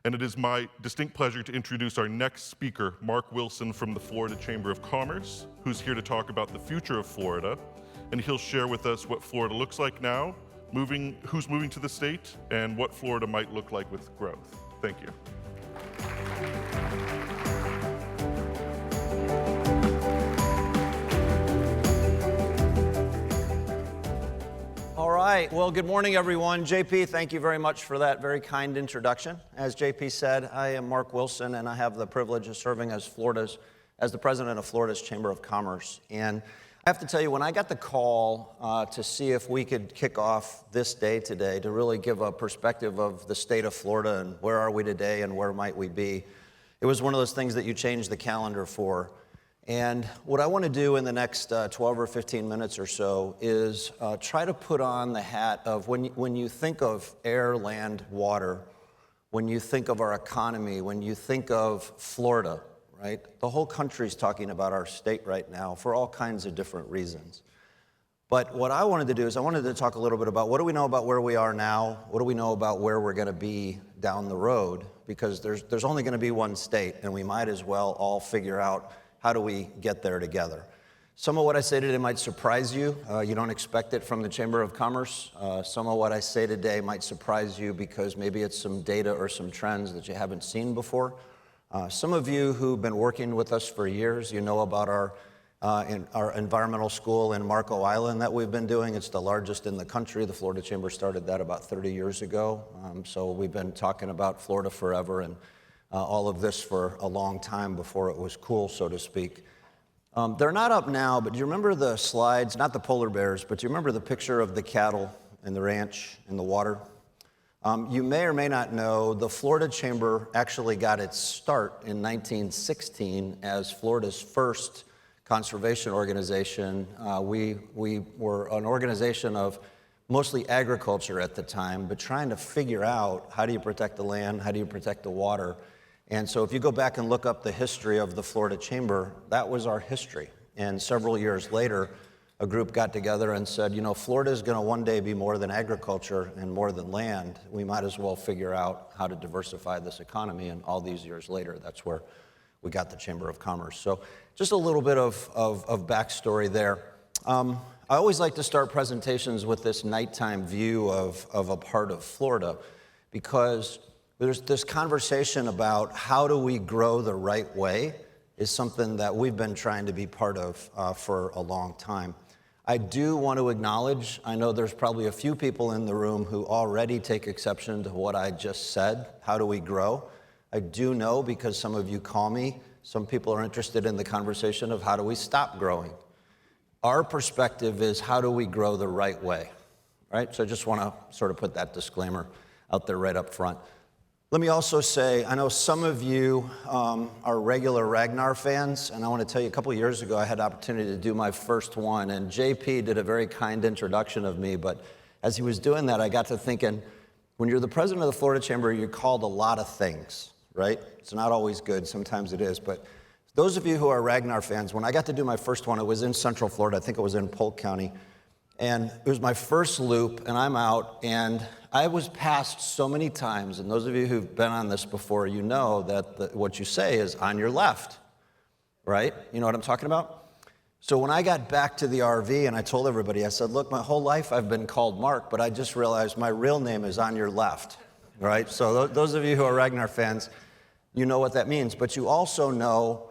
And it is my distinct pleasure to introduce our next speaker, Mark Wilson from the Florida Chamber of Commerce, who's here to talk about the future of Florida. And he'll share with us what Florida looks like now, who's moving to the state, and what Florida might look like with growth. Thank you. All right, well, good morning, everyone. JP, thank you very much for that very kind introduction. As JP said, I am Mark Wilson, and I have the privilege of serving as the president of Florida's Chamber of Commerce. And I have to tell you, when I got the call to see if we could kick off this day today to really give a perspective of the state of Florida and where are we today and where might we be, it was one of those things that you change the calendar for. And what I want to do in the next 12 or 15 minutes or so is try to put on the hat of when you think of air, land, water, when you think of our economy, when you think of Florida, right? The whole country's talking about our state right now for all kinds of different reasons. But what I wanted to do is I wanted to talk a little bit about what do we know about where we are now? What do we know about where we're going to be down the road? Because there's only going to be one state, and we might as well all figure out how do we get there together. Some of what I say today might surprise you. You don't expect it from the Chamber of Commerce. Some of what I say today might surprise you because maybe it's some data or some trends that you haven't seen before. Some of you who've been working with us for years, you know about our environmental school in Marco Island that we've been doing. It's the largest in the country. The Florida Chamber started that about 30 years ago. So we've been talking about Florida forever and all of this for a long time before it was cool, so to speak. They're not up now, but do you remember the slides, not the polar bears, but do you remember the picture of the cattle and the ranch and the water? You may or may not know the Florida Chamber actually got its start in 1916 as Florida's first conservation organization. We were an organization of mostly agriculture at the time, but trying to figure out how do you protect the land, how do you protect the water. And so if you go back and look up the history of the Florida Chamber, that was our history. And several years later, a group got together and said, you know, Florida is going to one day be more than agriculture and more than land. We might as well figure out how to diversify this economy. And all these years later, that's where we got the Chamber of Commerce. So just a little bit of backstory there. I always like to start presentations with this nighttime view of a part of Florida because there's this conversation about how do we grow the right way is something that we've been trying to be part of for a long time. I do want to acknowledge, I know there's probably a few people in the room who already take exception to what I just said, how do we grow? I do know because some of you call me, some people are interested in the conversation of how do we stop growing? Our perspective is how do we grow the right way, right? So I just want to sort of put that disclaimer out there right up front. Let me also say, I know some of you are regular Ragnar fans, and I want to tell you a couple of years ago I had the opportunity to do my first one, and JP did a very kind introduction of me, but as he was doing that, I got to thinking, when you're the president of the Florida Chamber, you're called a lot of things, right? It's not always good, sometimes it is, but those of you who are Ragnar fans, when I got to do my first one, it was in Central Florida, I think it was in Polk County, and it was my first loop, and I'm out, and I was passed so many times, and those of you who've been on this before, you know that what you say is on your left, right? You know what I'm talking about? So when I got back to the RV and I told everybody, I said, look, my whole life I've been called Mark, but I just realized my real name is on your left, right? So those of you who are Ragnar fans, you know what that means, but you also know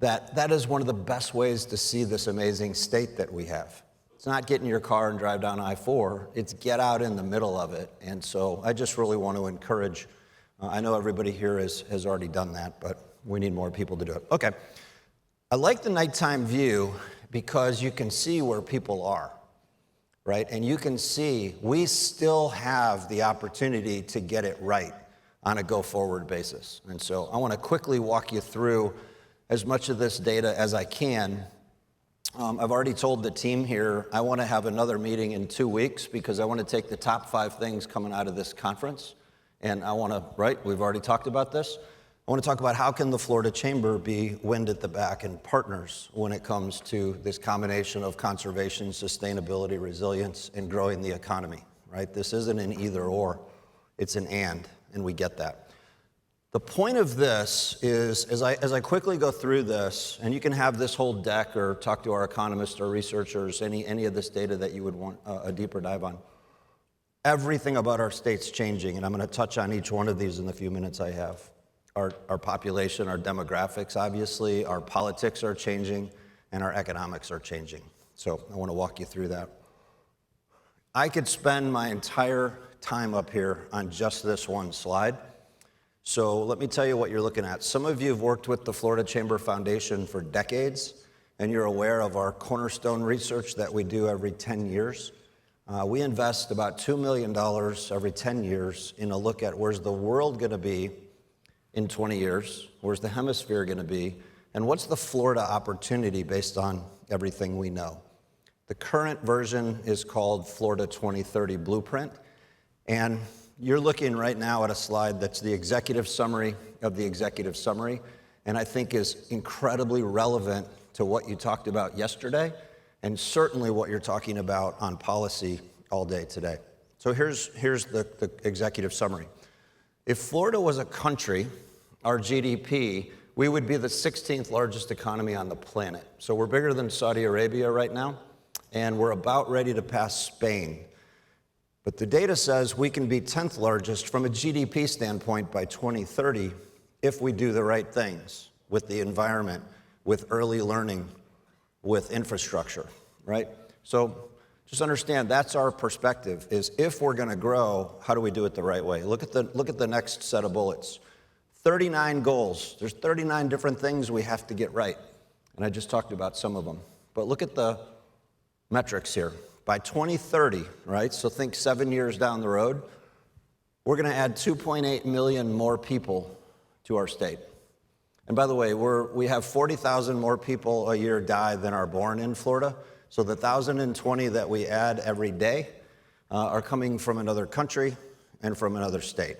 that that is one of the best ways to see this amazing state that we have. It's not get in your car and drive down I-4, it's get out in the middle of it. And so I just really want to encourage, I know everybody here has already done that, but we need more people to do it. Okay, I like the nighttime view because you can see where people are, right? And you can see we still have the opportunity to get it right on a go-forward basis. And so I want to quickly walk you through as much of this data as I can. I've already told the team here I want to have another meeting in 2 weeks because I want to take the top 5 things coming out of this conference. And I want to, right, we've already talked about this. I want to talk about how can the Florida Chamber be wind at the back and partners when it comes to this combination of conservation, sustainability, resilience, and growing the economy, right? This isn't an either or, it's an and we get that. The point of this is, as I quickly go through this, and you can have this whole deck or talk to our economists or researchers, any of this data that you would want a deeper dive on. Everything about our state's changing, and I'm going to touch on each one of these in the few minutes I have. Our population, our demographics, obviously, our politics are changing, and our economics are changing. So I want to walk you through that. I could spend my entire time up here on just this one slide. So let me tell you what you're looking at. Some of you have worked with the Florida Chamber Foundation for decades, and you're aware of our cornerstone research that we do every 10 years. We invest about $2 million every 10 years in a look at where's the world going to be in 20 years, where's the hemisphere going to be, and what's the Florida opportunity based on everything we know. The current version is called Florida 2030 Blueprint, and you're looking right now at a slide that's the executive summary of the executive summary, and I think is incredibly relevant to what you talked about yesterday, and certainly what you're talking about on policy all day today. So here's the executive summary. If Florida was a country, our GDP, we would be the 16th largest economy on the planet. So we're bigger than Saudi Arabia right now, and we're about ready to pass Spain. But the data says we can be 10th largest from a GDP standpoint by 2030 if we do the right things with the environment, with early learning, with infrastructure, right? So just understand that's our perspective, is if we're going to grow, how do we do it the right way? Look at the next set of bullets. 39 goals. There's 39 different things we have to get right. And I just talked about some of them. But look at the metrics here. By 2030, right, so think 7 years down the road, we're going to add 2.8 million more people to our state. And by the way, we have 40,000 more people a year die than are born in Florida. So the 1,020 that we add every day are coming from another country and from another state.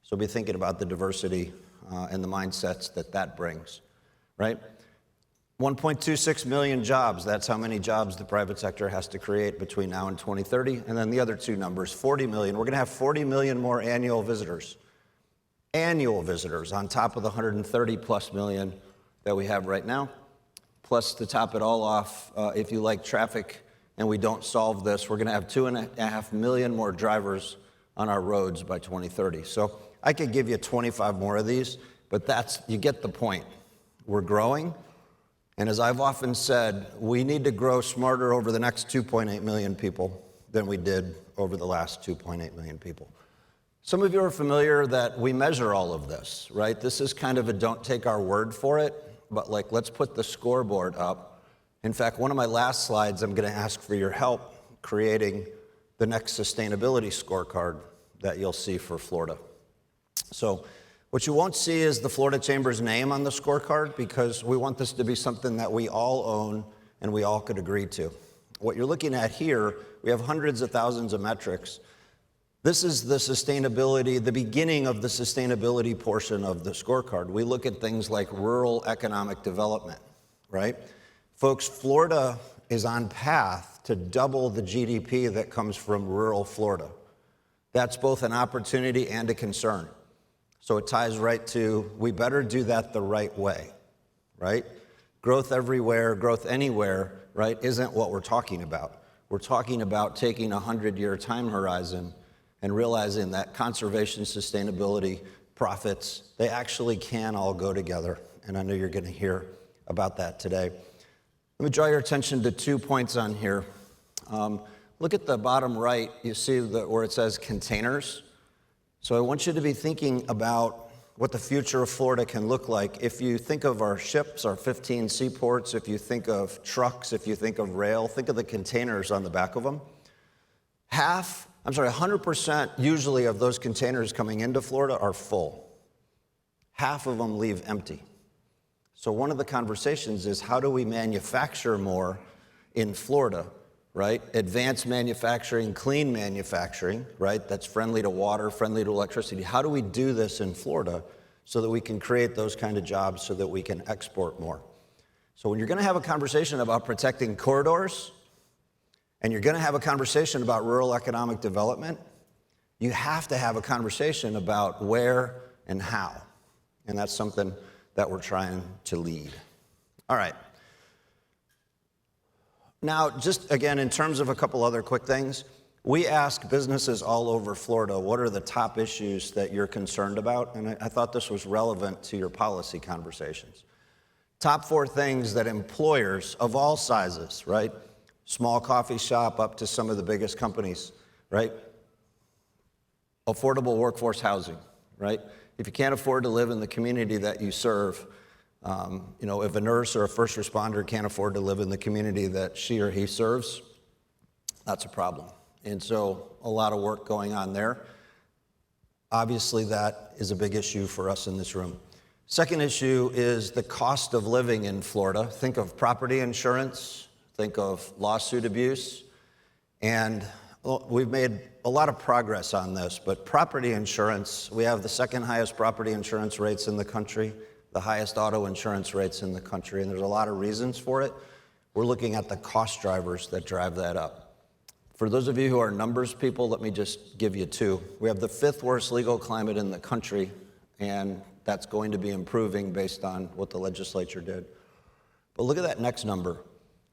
So be thinking about the diversity and the mindsets that brings, right? 1.26 million jobs, that's how many jobs the private sector has to create between now and 2030. And then the other two numbers, 40 million. We're going to have 40 million more annual visitors. Annual visitors on top of the 130 plus million that we have right now. Plus, to top it all off, if you like traffic and we don't solve this, we're going to have 2.5 million more drivers on our roads by 2030. So I could give you 25 more of these, but you get the point. We're growing. And as I've often said, we need to grow smarter over the next 2.8 million people than we did over the last 2.8 million people. Some of you are familiar that we measure all of this, right? This is kind of a don't take our word for it, but like let's put the scoreboard up. In fact, one of my last slides, I'm going to ask for your help creating the next sustainability scorecard that you'll see for Florida. So what you won't see is the Florida Chamber's name on the scorecard because we want this to be something that we all own and we all could agree to. What you're looking at here, we have hundreds of thousands of metrics. This is the sustainability, the beginning of the sustainability portion of the scorecard. We look at things like rural economic development, right? Folks, Florida is on path to double the GDP that comes from rural Florida. That's both an opportunity and a concern. So it ties right to, we better do that the right way, right? Growth everywhere, growth anywhere, right, isn't what we're talking about. We're talking about taking a 100-year time horizon and realizing that conservation, sustainability, profits, they actually can all go together. And I know you're going to hear about that today. Let me draw your attention to 2 points on here. Look at the bottom right. You see where it says containers. So I want you to be thinking about what the future of Florida can look like. If you think of our ships, our 15 seaports, if you think of trucks, if you think of rail, think of the containers on the back of them. 100% usually of those containers coming into Florida are full. Half of them leave empty. So one of the conversations is how do we manufacture more in Florida? Right? Advanced manufacturing, clean manufacturing, right? That's friendly to water, friendly to electricity. How do we do this in Florida so that we can create those kind of jobs so that we can export more? So when you're going to have a conversation about protecting corridors and you're going to have a conversation about rural economic development, you have to have a conversation about where and how. And that's something that we're trying to lead. All right. Now, just again, in terms of a couple other quick things, we ask businesses all over Florida, what are the top issues that you're concerned about? And I thought this was relevant to your policy conversations. Top 4 things that employers of all sizes, right? Small coffee shop up to some of the biggest companies, right? Affordable workforce housing, right? If you can't afford to live in the community that you serve, if a nurse or a first responder can't afford to live in the community that she or he serves, that's a problem. And so a lot of work going on there. Obviously, that is a big issue for us in this room. Second issue is the cost of living in Florida. Think of property insurance, think of lawsuit abuse, and we've made a lot of progress on this, but property insurance, we have the second highest property insurance rates in the country, the highest auto insurance rates in the country, and there's a lot of reasons for it. We're looking at the cost drivers that drive that up. For those of you who are numbers people, let me just give you 2. We have the 5th worst legal climate in the country, and that's going to be improving based on what the legislature did. But look at that next number.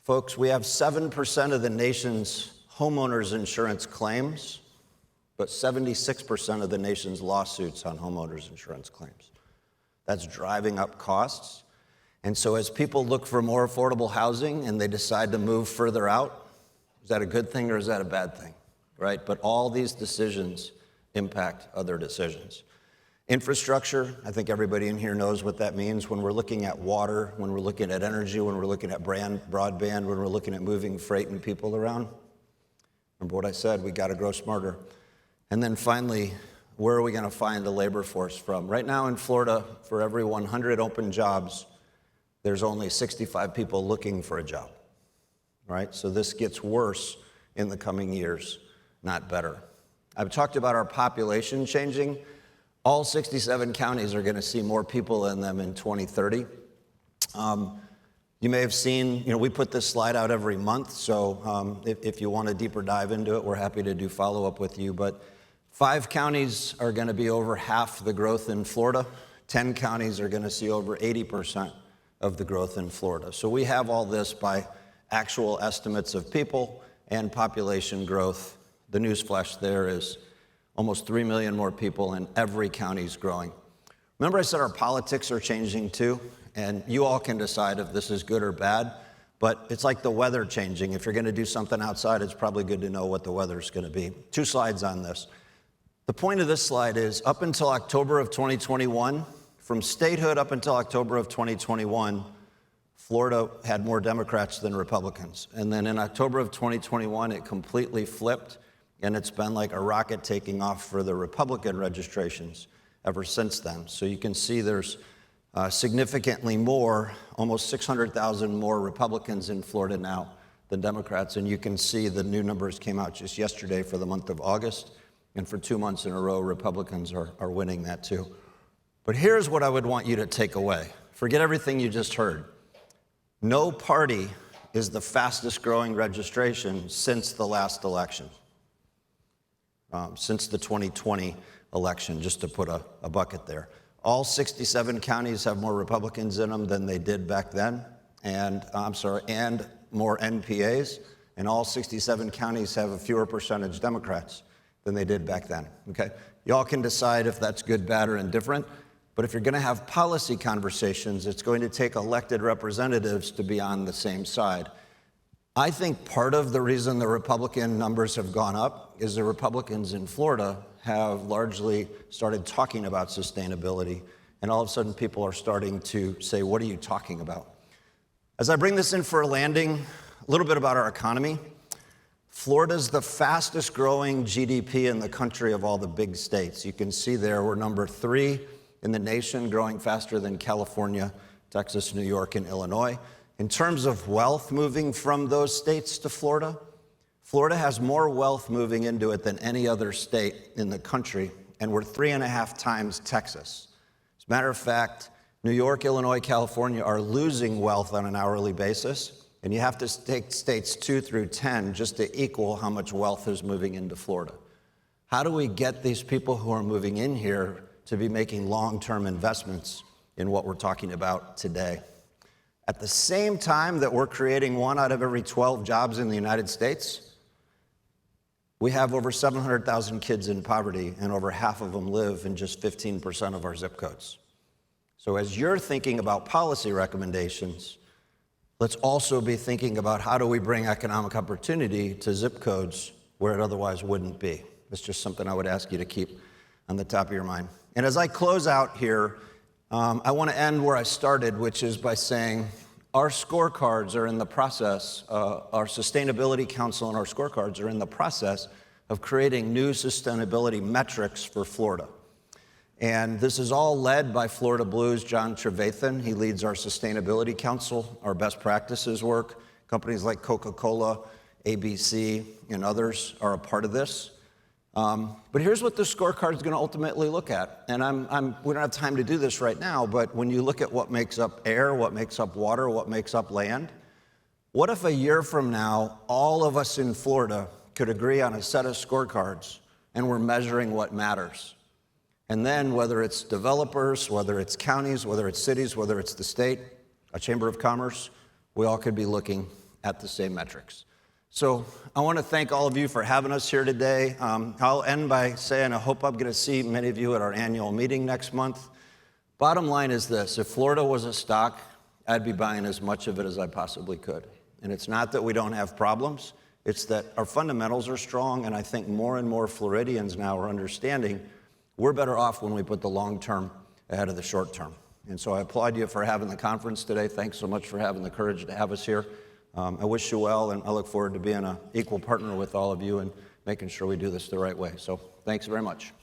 Folks, we have 7% of the nation's homeowners insurance claims, but 76% of the nation's lawsuits on homeowners insurance claims. That's driving up costs. And so as people look for more affordable housing and they decide to move further out, is that a good thing or is that a bad thing, right? But all these decisions impact other decisions. Infrastructure, I think everybody in here knows what that means. When we're looking at water, when we're looking at energy, when we're looking at broadband, when we're looking at moving freight and people around, remember what I said, we got to grow smarter. And then finally, where are we going to find the labor force from? Right now in Florida, for every 100 open jobs, there's only 65 people looking for a job, right? So this gets worse in the coming years, not better. I've talked about our population changing. All 67 counties are going to see more people in them in 2030. You may have seen, we put this slide out every month, so if you want a deeper dive into it, we're happy to do follow-up with you. But 5 counties are going to be over half the growth in Florida. 10 counties are going to see over 80% of the growth in Florida. So we have all this by actual estimates of people and population growth. The newsflash there is almost 3 million more people, and every county is growing. Remember I said our politics are changing too? And you all can decide if this is good or bad, but it's like the weather changing. If you're going to do something outside, it's probably good to know what the weather's going to be. 2 slides on this. The point of this slide is up until October of 2021, from statehood up until October of 2021, Florida had more Democrats than Republicans. And then in October of 2021, it completely flipped, and it's been like a rocket taking off for the Republican registrations ever since then. So you can see there's significantly more, almost 600,000 more Republicans in Florida now than Democrats. And you can see the new numbers came out just yesterday for the month of August. And for 2 months in a row, Republicans are winning that too. But here's what I would want you to take away. Forget everything you just heard. No party is the fastest growing registration since the last election, since the 2020 election, just to put a bucket there. All 67 counties have more Republicans in them than they did back then, and more NPAs, and all 67 counties have a fewer percentage Democrats than they did back then, okay? Y'all can decide if that's good, bad, or indifferent, but if you're gonna have policy conversations, it's going to take elected representatives to be on the same side. I think part of the reason the Republican numbers have gone up is the Republicans in Florida have largely started talking about sustainability, and all of a sudden people are starting to say, what are you talking about? As I bring this in for a landing, a little bit about our economy. Florida's the fastest growing GDP in the country of all the big states. You can see there we're number 3 in the nation, growing faster than California, Texas, New York, and Illinois. In terms of wealth moving from those states to Florida, Florida has more wealth moving into it than any other state in the country, and we're 3.5 times Texas. As a matter of fact, New York, Illinois, California are losing wealth on an hourly basis, and you have to take states 2 through 10 just to equal how much wealth is moving into Florida. How do we get these people who are moving in here to be making long-term investments in what we're talking about today. At the same time that we're creating 1 out of every 12 jobs in the United States, we have over 700,000 kids in poverty, and over half of them live in just 15% of our zip codes. So as you're thinking about policy recommendations, let's also be thinking about how do we bring economic opportunity to zip codes where it otherwise wouldn't be. It's just something I would ask you to keep on the top of your mind. And as I close out here, I want to end where I started, which is by saying our scorecards are in the process, our Sustainability Council and our scorecards are in the process of creating new sustainability metrics for Florida. And this is all led by Florida Blues' John Trevathan. He leads our Sustainability Council, our best practices work. Companies like Coca-Cola, ABC, and others are a part of this. But here's what the scorecard is going to ultimately look at. And we don't have time to do this right now, but when you look at what makes up air, what makes up water, what makes up land, what if a year from now, all of us in Florida could agree on a set of scorecards and we're measuring what matters? And then whether it's developers, whether it's counties, whether it's cities, whether it's the state, a chamber of commerce, we all could be looking at the same metrics. So I want to thank all of you for having us here today. I'll end by saying I hope I'm going to see many of you at our annual meeting next month. Bottom line is this: if Florida was a stock, I'd be buying as much of it as I possibly could. And it's not that we don't have problems, it's that our fundamentals are strong, and I think more and more Floridians now are understanding we're better off when we put the long term ahead of the short term. And so I applaud you for having the conference today. Thanks so much for having the courage to have us here. I wish you well, and I look forward to being an equal partner with all of you and making sure we do this the right way. So thanks very much.